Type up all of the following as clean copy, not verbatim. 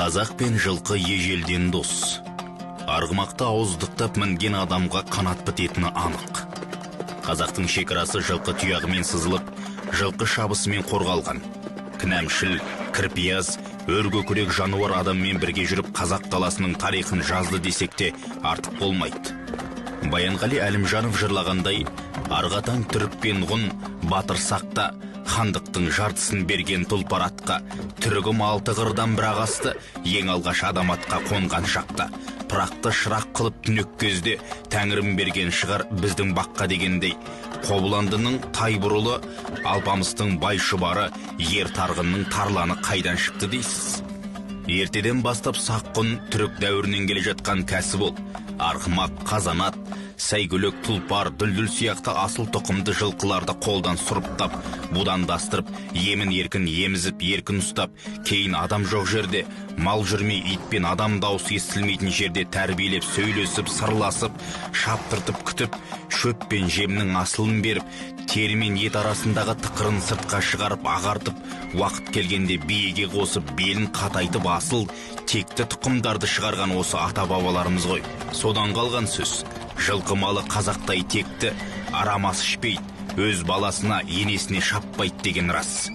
Қазақ пен жылқы ежелден дос. Арғымақты ауыздықтап мінген адамға қанат бітетіні анық. Қазақтың шекарасы жылқы тұяғымен сызылып, жылқы шабысымен қорғалған. Кінәмшіл, кірпияз, өргөкірек жануар адаммен бірге жүріп қазақ даласының тарихын жазды десек те артық болмайды. Баянғали Әлімжанов жырлағандай, арғатан түрік пен ғұн батыр сақта, хандықтың жартысын берген тұлпар атқа, түрігім алты қырдан бір ағасты, ең алғаш адам атқа қонған шақта. Пырақты шырақ қылып түнек кезде, тәңірім берген шығар біздің баққа дегендей. Қобыландының тайбұрылы, алпамыстың бай шұбары, ер тарғынның тарланы қайдан шықты дейсіз. Ертеден бастап саққұн түрік дәуірінен келе жатқан кәсіп ол. Арғымақ, қазанат, сәйгүлік, тұлпар, дүлдүл сияқты асыл тұқымды жылқыларды қолдан сұрыптап, будандастырып, емін еркін емізіп, еркін ұстап, кейін адам жоқ жерде, мал жүрмей ит пен адам даусы естілмейтін жерде тәрбиелеп, сөйлесіп, сырласып, шаптыртып, күтіп, шөп пен жемнің асылын беріп, тері мен ет арасындағы тықырын сыртқа шығарып, ағартып, уақыт келгенде биеге қосып, белін қатайтып, асыл, текті тұқымдарды шығарған осы ата-бабаларымыз ғой. Содан қалған сөз. Жылқы малы қазақтай текті, арамас ішпейді, өз баласына, енесіне шаппайды деген рас.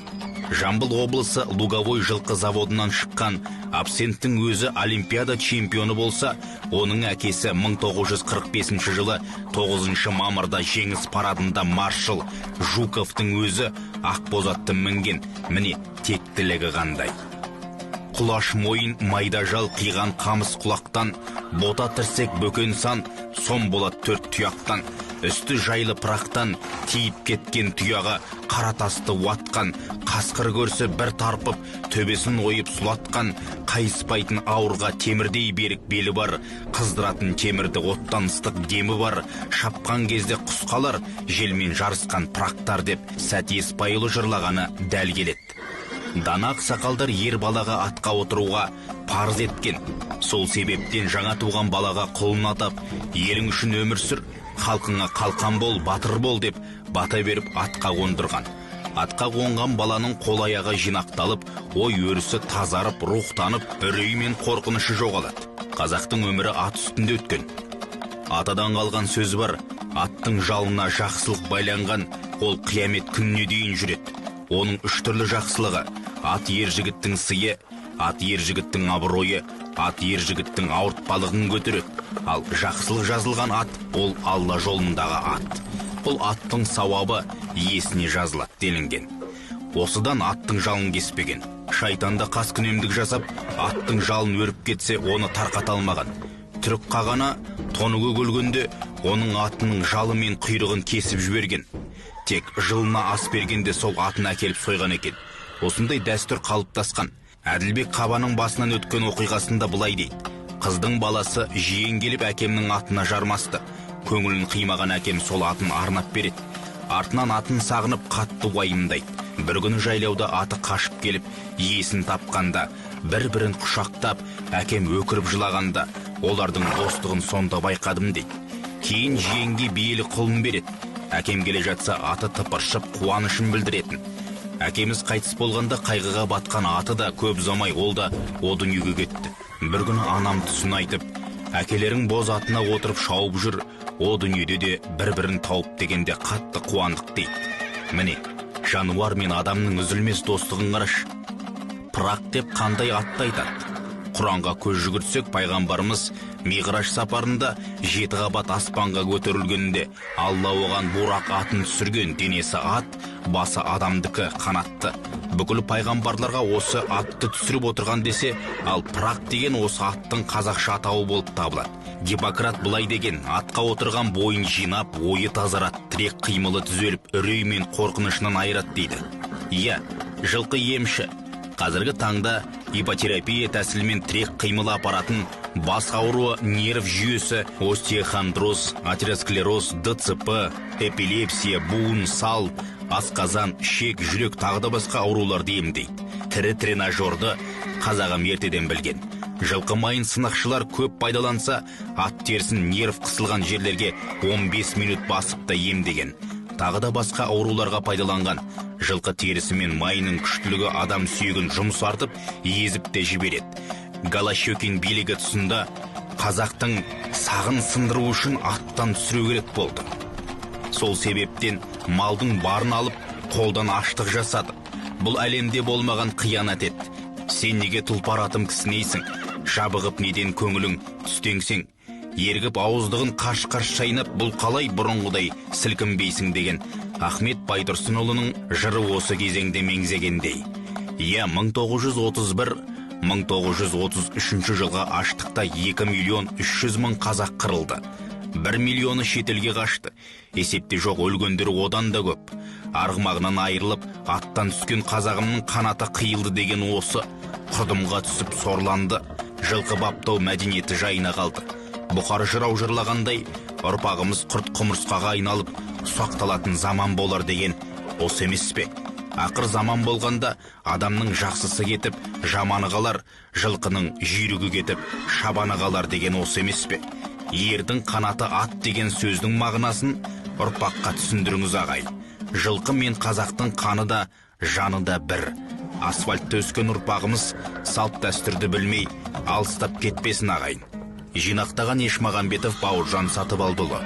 Жамбыл облысы Луговой жылқы заводынан шыққан Абсенттің өзі олимпиада чемпионы болса, оның әкесі 1945 жылы 9 мамырда жеңіс парадында маршал Жуковтың өзі ақбозатты мінген, міне тектілігі қандай. Құлаш мойын майда жал қиған қамыс құлақтан, бота тірсек бөкен сан, сом болады 4 тұяқтан. Үсті жайлы пырақтан, тиіп кеткен тұяға, қара тасты уатқан, қасқыр көрсе бір тарпып, төбесін ойып сұлатқан, қайыспайтын ауырға темірдей берік белі бар, қыздыратын темірді оттан ыстық демі бар, шапқан кезде құсқалар, желмен жарысқан пырақтар деп Сәт Еспайұлы жырлағаны дәл келеді. Данақ сақалдар ер балаға атқа отыруға парыз еткен. Сол себептен жаңа туған балаға құлын атап, елің үшін өмір сүр, халқыңа қалқан бол, батыр бол деп бата беріп атқа қондырған. Атқа қонған баланың қол аяғы жинақталып, ой өрісі тазарып, рухтанып, үрей мен қорқынышы жоғалады. Қазақтың өмірі ат үстінде өткен. Атадан қалған сөз бар, аттың жалына жақсылық байланған, ол қиямет күніне дейін жүреді. Оның 3 түрлі жақсылығы: ат ер жігіттің сыйы, ат ер жігіттің абыройы, ат ер жігіттің ауыртпалығын көтереді. Ал жақсылық жазылған ат, ол Алла жолындағы ат. Бұл аттың сауабы иесіне жазылады делінген. Осыдан аттың жалын кеспеген. Шайтанда қаскүнемдік жасап, аттың жалын өріп кетсе, оны тарқата алмаған. Түрік қағана тоныға көлгенде, оның атының жалы мен құйрығын кесіп жіберген. Тек жылына ас бергенде сол атын әкеліп сойған екен. Осындай дәстүр қалыптасқан. Әділбек Қабаның басынан өткен оқиғасында былай дейді: қыздың баласы жиен келіп әкемнің атына жармасты. Көңілін қимаған әкем сол атын арнап береді. Артынан атын сағынып қатты уайымдайды. Бір күні жайлауда аты қашып келіп, иесін тапқанда, бір-бірін құшақтап, әкем өкіріп жылағанда, олардың достығын сонда байқадым дейді. Кейін жиенге биелі құлын береді. Әкем келе жатса, аты тыпыршып, қуанышын білдіретін. Әкеміз қайтыс болғанда қайғыға батқан аты да көп ұзамай ол да о дүниеге кетті. Бір күні анам түсін айтып, әкелерің боз атына отырып шауып жүр, о дүниеде де бір-бірін тауып дегенде қатты қуандық дейді. Міне, жануар мен адамның үзілмес достығын қарашы. Пырақ деп қандай атты айтады? Құранға көз жүгіртсек, пайғамбарымыз Миғраж сапарында 7 қабат аспанға көтерілгенде Алла оған бурақ атын түсірген. Денесі ат, басы адамдікі, қанатты. Бүкіл пайғамбарларға осы атты түсіріп отырған десе, ал пырақ деген осы аттың қазақша атауы болып табылады. Гиппократ былай деген: атқа отырған бойын жинап, ойы тазарат, тірек қимылы түзеліп, үрей мен қорқынышынан айырат дейді. Иә, жылқы емші. Қазіргі таңда ипотерапия тәсілімен тірек қимылы апаратын, бас ауруы, нерв жүйесі, остеохондроз, атеросклероз, ДЦП, эпилепсия, буын, сал, асқазан, ішек, жүрек тағы да басқа ауруларды емдейді. Тірі тренажерді қазағым ертеден білген. Жылқы майын сынақшылар көп пайдаланса, ат терісін нерв қысылған жерлерге 15 минут басып та емдеген. Тағы да басқа ауруларға пайдаланған. Жылқы терісі мен майының күштілігі адам сүйегін жұмсартып, езіп те жібереді. Голощекин билігі тұсында қазақтың сағын сындыру үшін аттан түсіру керек болды. Сол себептен малдың барын алып, қолдан аштық жасады. Бұл әлемде болмаған қиянат ет. Сен неге тұлпар атым кісінейсің? Жабығып неден көңілің түстеңсең? Ергіп ауыздығын қаш-қаш шайнап, бұл қалай бұрынғыдай сілкінбейсің деген Ахмет Байтұрсынұлының жыры осы кезеңде меңзегендей. 1933 жылға аштықта 2.300.000 қазақ қырылды. 1 миллионы шетелге қашты. Есепте жоқ өлгендері одан да көп. Арғымағынан айырылып, аттан түскен қазағымның қанаты қиылды деген осы. Құрдымға түсіп сорланды. Жылқы баптау мәдениеті жайына қалды. Бұқар жырау жырлағандай, ұрпағымыз құрт құмырсқаға айналып, ұсақталатын заман болар деген осы емес пе? Ақыр заман болғанда адамның жақсысы кетіп, жаманы қалар, жылқының жүйрігі кетіп, шабаны қалар деген осы емес пе? Ердің қанаты ат деген сөздің мағынасын ұрпаққа түсіндіріңіз ағайын. Жылқы мен қазақтың қаны да, жаны да бір. Асфальтта өскен ұрпағымыз салт дәстүрді білмей, алыстап кетпесін ағайын. Жинақтаған Ешмағамбетов Бауыржан Сатыбалдыұлы.